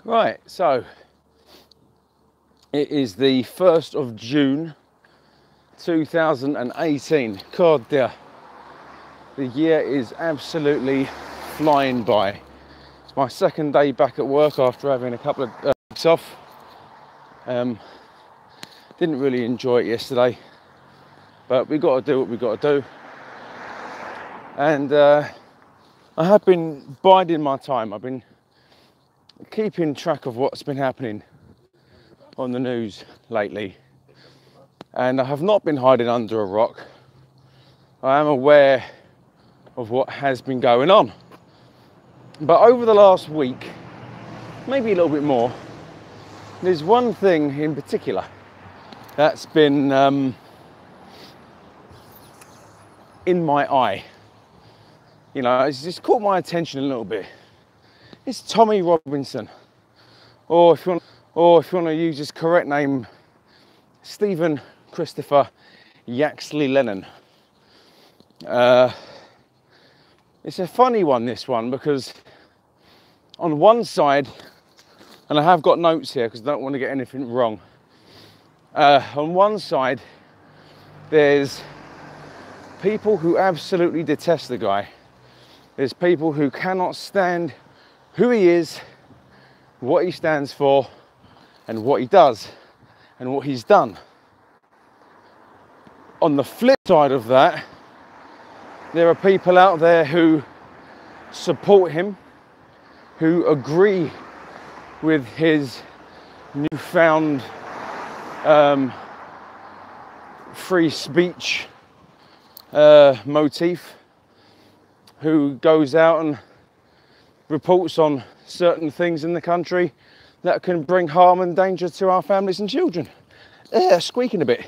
Right, so it is the 1st of June 2018. God, the year is absolutely flying by. It's my second day back at work after having a couple of weeks off. Didn't really enjoy it yesterday, but we got to do what we got to do. And I have been biding my time. I've been keeping track of what's been happening on the news lately, and I have not been hiding under a rock. I am aware of what has been going on, but over the last week, maybe a little bit more, there's one thing in particular that's been in my eye. You know, it's just caught my attention a little bit. It's Tommy Robinson, or if you want to use his correct name, Stephen Christopher Yaxley Lennon. It's a funny one, this one, because on one side, and I have got notes here because I don't want to get anything wrong. On one side, there's people who absolutely detest the guy. There's people who cannot stand who he is, what he stands for, and what he does, and what he's done. On the flip side of that, there are people out there who support him, who agree with his newfound free speech motif, who goes out and reports on certain things in the country that can bring harm and danger to our families and children. Squeaking a bit.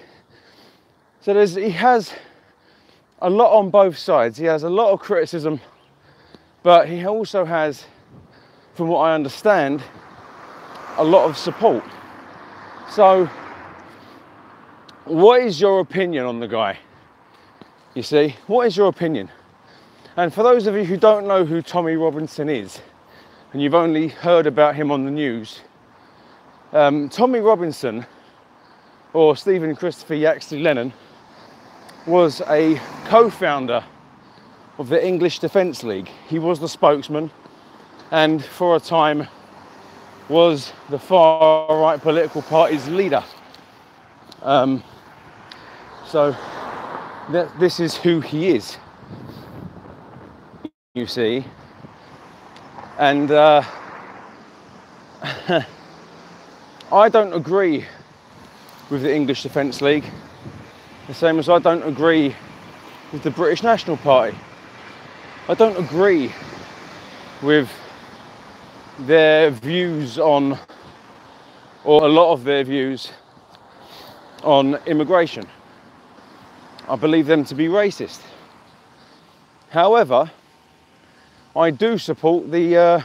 So he has a lot on both sides. He has a lot of criticism, but he also has, from what I understand, a lot of support. So, what is your opinion on the guy? You see, what is your opinion? And for those of you who don't know who Tommy Robinson is, and you've only heard about him on the news, Tommy Robinson, or Stephen Christopher Yaxley Lennon, was a co-founder of the English Defence League. He was the spokesman, and for a time was the far-right political party's leader. So this is who he is, you see. And I don't agree with the English Defence League, the same as I don't agree with the British National Party. I don't agree with their views on, or a lot of their views on immigration. I believe them to be racist. However, I do support the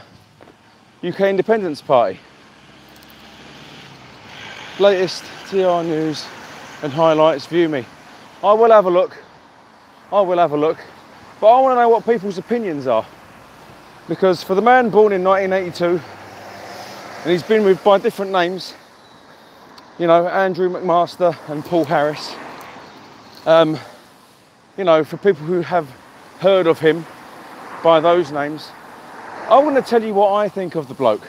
UK Independence Party. Latest TR news and highlights, view me. I will have a look. But I want to know what people's opinions are. Because for the man born in 1982, and he's been with by different names, you know, Andrew McMaster and Paul Harris, you know, for people who have heard of him by those names, I want to tell you what I think of the bloke.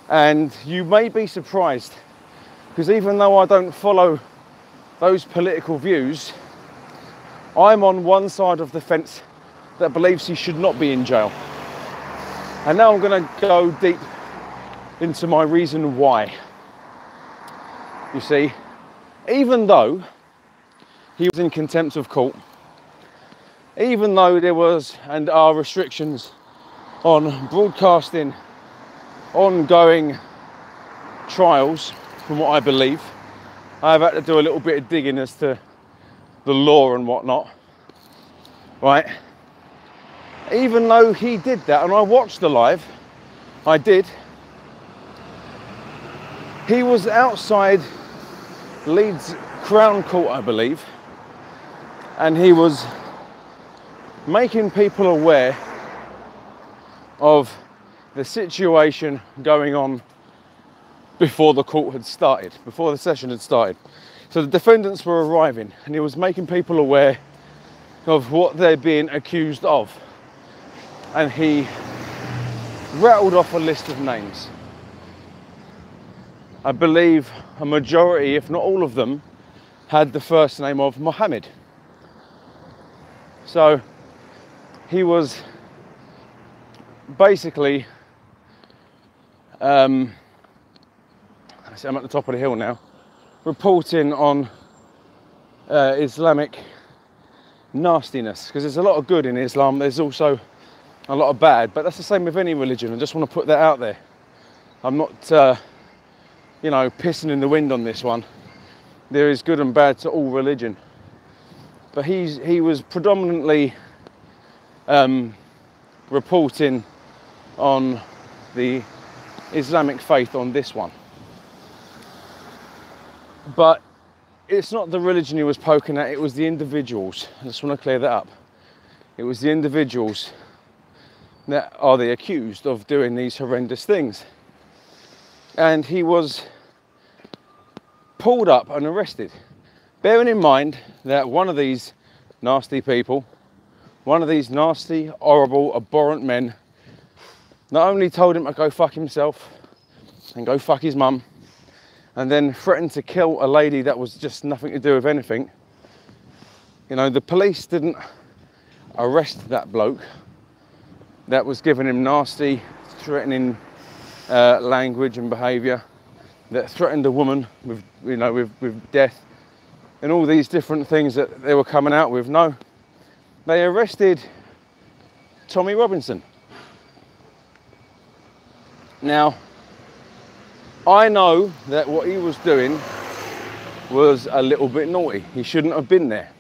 And you may be surprised, because even though I don't follow those political views, I'm on one side of the fence that believes he should not be in jail. And now I'm going to go deep into my reason why. You see, even though he was in contempt of court, even though there was and are restrictions on broadcasting ongoing trials, from what I believe, I've had to do a little bit of digging as to the law and whatnot, right? Even though he did that, and I watched the live, I did, he was outside Leeds Crown Court, I believe, and he was making people aware of the situation going on before the court had started, before the session had started. So the defendants were arriving, and he was making people aware of what they're being accused of. And he rattled off a list of names. I believe a majority, if not all of them, had the first name of Mohammed. So he was basically, I'm at the top of the hill now, reporting on Islamic nastiness, because there's a lot of good in Islam, there's also a lot of bad, but that's the same with any religion. I just want to put that out there. I'm not pissing in the wind on this one. There is good and bad to all religion, but he was predominantly reporting on the Islamic faith on this one. But it's not the religion he was poking at, it was the individuals. I just want to clear that up. It was the individuals that are the accused of doing these horrendous things. And he was pulled up and arrested. Bearing in mind that one of these nasty people, one of these nasty, horrible, abhorrent men, not only told him to go fuck himself and go fuck his mum, and then threatened to kill a lady that was just nothing to do with anything. You know, the police didn't arrest that bloke that was giving him nasty, threatening language and behaviour, that threatened a woman with death and all these different things that they were coming out with. No, they arrested Tommy Robinson. Now, I know that what he was doing was a little bit naughty. He shouldn't have been there.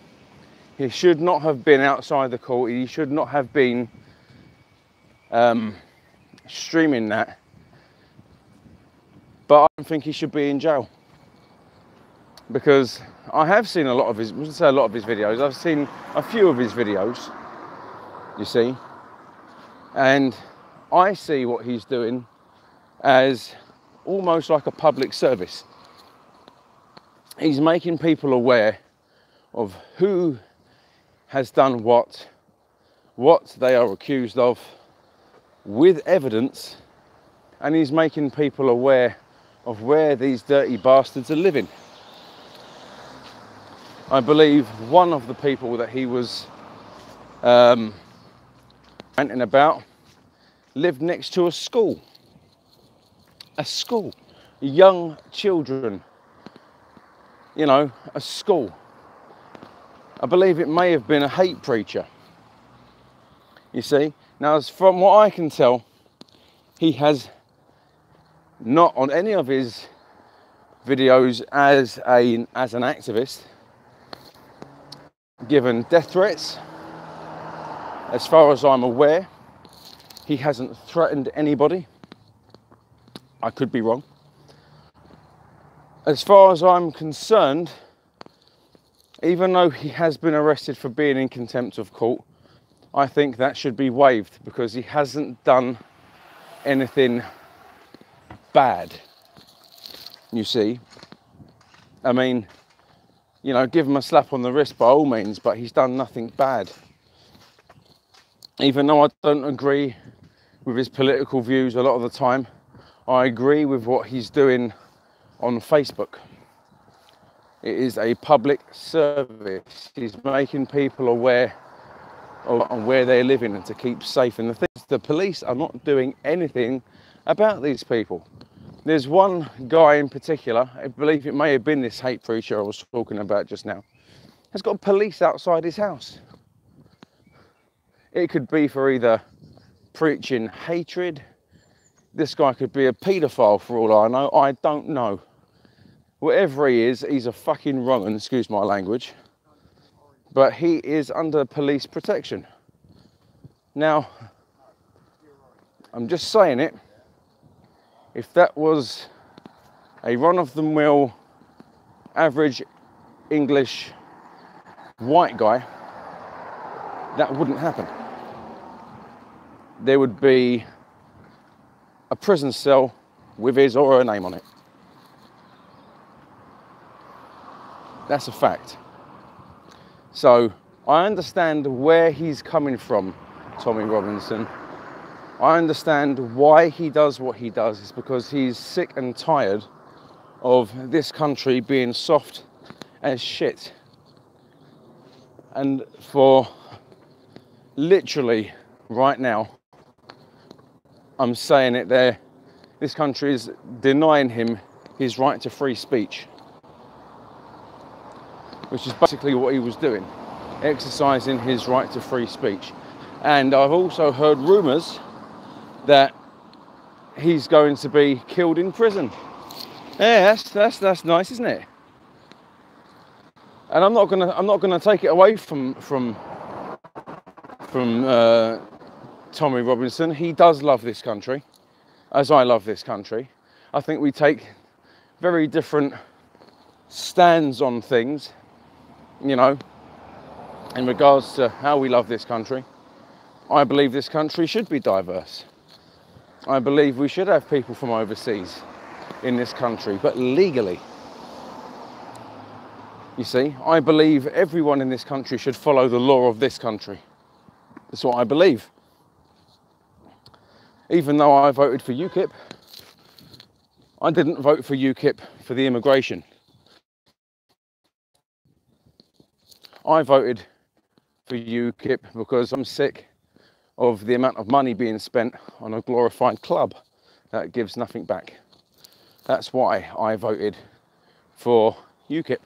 He should not have been outside the court. He should not have been streaming that. But I don't think he should be in jail, because I have seen a lot of his, I wouldn't say a lot of his videos, I've seen a few of his videos, you see, and I see what he's doing as almost like a public service. He's making people aware of who has done what they are accused of, with evidence, and he's making people aware of where these dirty bastards are living. I believe one of the people that he was ranting about lived next to a school. A school. Young children. You know, a school. I believe it may have been a hate preacher. You see? Now, as from what I can tell, he has not on any of his videos as an activist given death threats. As far as I'm aware, he hasn't threatened anybody. I could be wrong. As far as I'm concerned, even though he has been arrested for being in contempt of court, I think that should be waived, because he hasn't done anything bad, you see. I mean, you know, give him a slap on the wrist by all means, but he's done nothing bad. Even though I don't agree with his political views a lot of the time, I agree with what he's doing on Facebook. It is a public service. He's making people aware of where they're living and to keep safe. And the thing is, the police are not doing anything about these people. There's one guy in particular, I believe it may have been this hate preacher I was talking about just now, has got police outside his house. It could be for either preaching hatred. This guy could be a paedophile for all I know. I don't know. Whatever he is, he's a fucking wrong'un, excuse my language. But he is under police protection. Now, I'm just saying it. If that was a run-of-the-mill, average English white guy, that wouldn't happen. There would be a prison cell with his or her name on it. That's a fact. So I understand where he's coming from, Tommy Robinson. I understand why he does what he does. It's because he's sick and tired of this country being soft as shit. And for literally right now, I'm saying it there, this country is denying him his right to free speech, which is basically what he was doing, exercising his right to free speech. And I've also heard rumours that he's going to be killed in prison. Yeah, that's nice, isn't it? And I'm not gonna take it away from Tommy Robinson. He does love this country, as I love this country. I think we take very different stands on things, you know, in regards to how we love this country. I believe this country should be diverse. I believe we should have people from overseas in this country, but legally. You see, I believe everyone in this country should follow the law of this country. That's what I believe. Even though I voted for UKIP, I didn't vote for UKIP for the immigration. I voted for UKIP because I'm sick of the amount of money being spent on a glorified club that gives nothing back. That's why I voted for UKIP.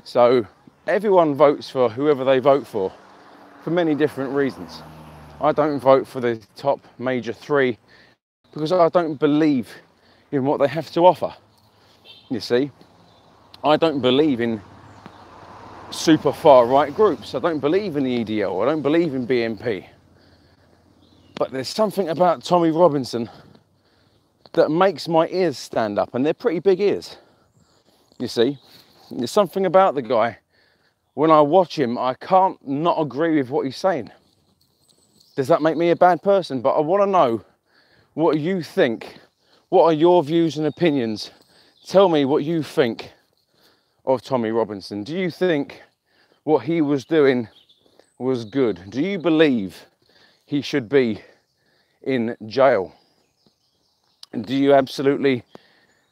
So everyone votes for whoever they vote for many different reasons. I don't vote for the top major three because I don't believe in what they have to offer. You see, I don't believe in super far right groups. I don't believe in the EDL. I don't believe in BNP. But there's something about Tommy Robinson that makes my ears stand up, and they're pretty big ears. You see, there's something about the guy. When I watch him, I can't not agree with what he's saying. Does that make me a bad person? But I want to know what you think. What are your views and opinions? Tell me what you think of Tommy Robinson. Do you think what he was doing was good? Do you believe he should be in jail? And do you absolutely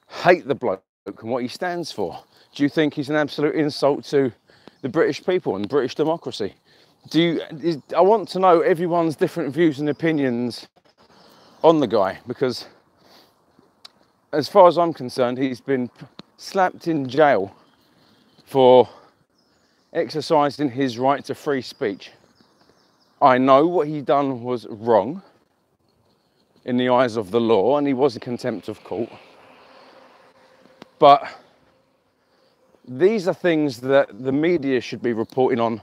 hate the bloke and what he stands for? Do you think he's an absolute insult to the British people and British democracy? I want to know everyone's different views and opinions on the guy, because as far as I'm concerned, he's been slapped in jail for exercising his right to free speech. I know what he done was wrong in the eyes of the law, and he was in contempt of court. But these are things that the media should be reporting on,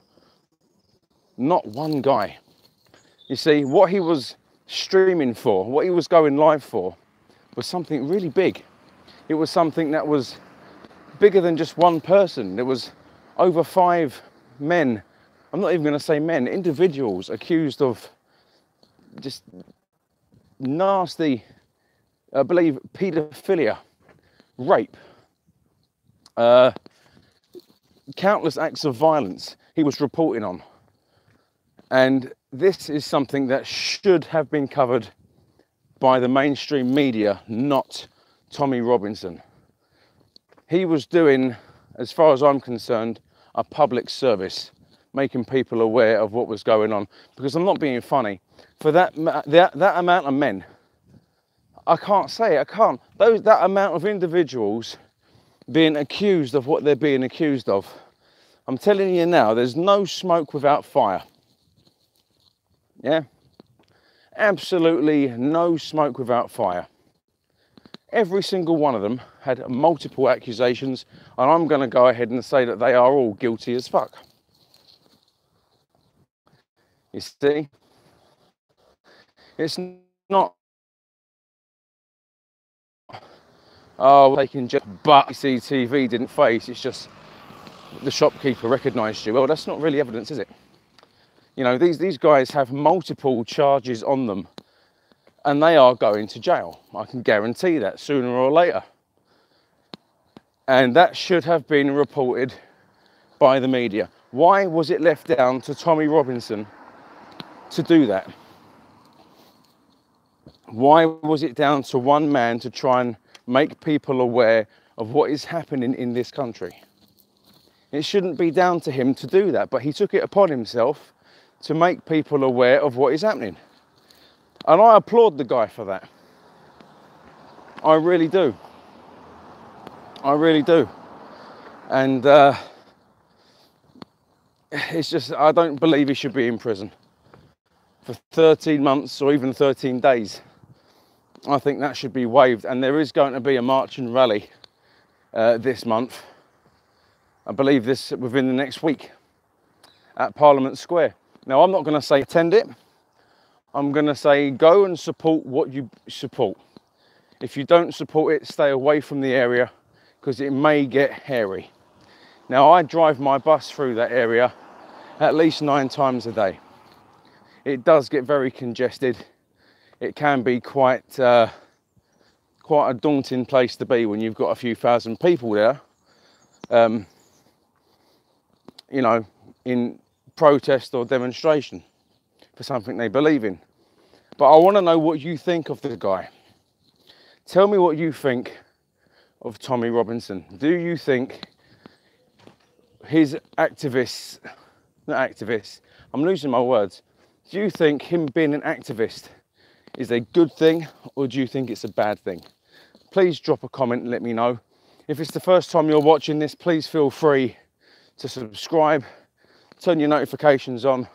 not one guy. You see, what he was streaming for, what he was going live for, was something really big. It was something that was bigger than just one person. There was over 5 men, I'm not even going to say men, individuals accused of just nasty, I believe, paedophilia, rape, countless acts of violence he was reporting on. And this is something that should have been covered by the mainstream media, not Tommy Robinson. He was doing, as far as I'm concerned, a public service, making people aware of what was going on. Because I'm not being funny, for that amount of men, I can't say it, I can't. That amount of individuals being accused of what they're being accused of, I'm telling you now, there's no smoke without fire. Yeah? Absolutely no smoke without fire. Every single one of them had multiple accusations, and I'm going to go ahead and say that they are all guilty as fuck. You see? It's not, oh, taking just, but CCTV didn't face, it's just the shopkeeper recognised you. Well, that's not really evidence, is it? You know, these guys have multiple charges on them, and they are going to jail. I can guarantee that sooner or later. And that should have been reported by the media. Why was it left down to Tommy Robinson to do that? Why was it down to one man to try and make people aware of what is happening in this country? It shouldn't be down to him to do that, but he took it upon himself to make people aware of what is happening. And I applaud the guy for that. I really do. I really do. And it's just, I don't believe he should be in prison for 13 months or even 13 days. I think that should be waived. And there is going to be a march and rally this month. I believe this within the next week at Parliament Square. Now, I'm not going to say attend it. I'm going to say go and support what you support. If you don't support it, stay away from the area because it may get hairy. Now, I drive my bus through that area at least 9 times a day. It does get very congested. It can be quite a daunting place to be when you've got a few thousand people there. You know, in protest or demonstration for something they believe in. But I want to know what you think of the guy. Tell me what you think of Tommy Robinson. Do you think his I'm losing my words. Do you think him being an activist is a good thing, or do you think it's a bad thing? Please drop a comment and let me know. If it's the first time you're watching this, please feel free to subscribe, turn your notifications on.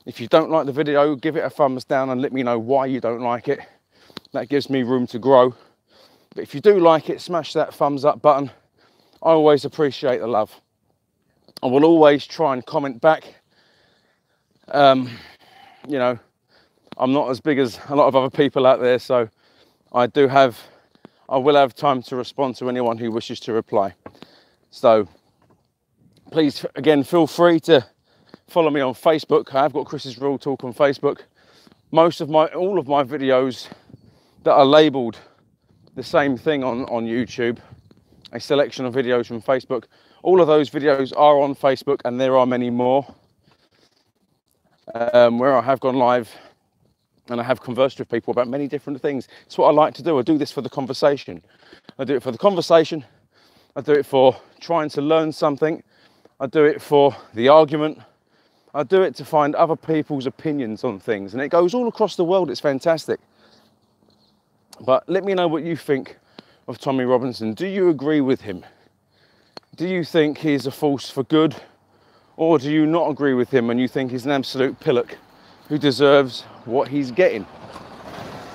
If you don't like the video, give it a thumbs down and let me know why you don't like it. That gives me room to grow. But if you do like it, smash that thumbs up button. I always appreciate the love. I will always try and comment back. You know, I'm not as big as a lot of other people out there, so I will have time to respond to anyone who wishes to reply. So please, again, feel free to follow me on Facebook. I've got Chris's Real Talk on Facebook. All of my videos that are labelled the same thing on YouTube, a selection of videos from Facebook. All of those videos are on Facebook, and there are many more where I have gone live and I have conversed with people about many different things. It's what I like to do. I do this for the conversation. I do it for the conversation. I do it for trying to learn something. I do it for the argument. I do it to find other people's opinions on things, and it goes all across the world. It's fantastic. But let me know what you think of Tommy Robinson. Do you agree with him? Do you think he's a force for good, or do you not agree with him and you think he's an absolute pillock who deserves what he's getting?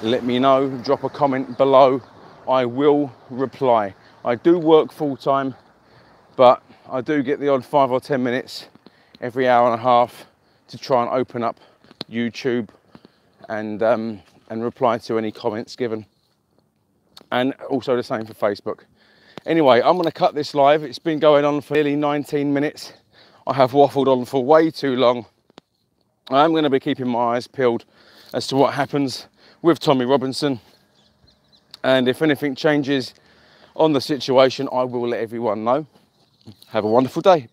Let me know. Drop a comment below. I will reply. I do work full time, but I do get the odd 5 or 10 minutes every hour and a half to try and open up YouTube and reply to any comments given. And also the same for Facebook. Anyway, I'm going to cut this live. It's been going on for nearly 19 minutes. I have waffled on for way too long. I am going to be keeping my eyes peeled as to what happens with Tommy Robinson. And if anything changes on the situation, I will let everyone know. Have a wonderful day.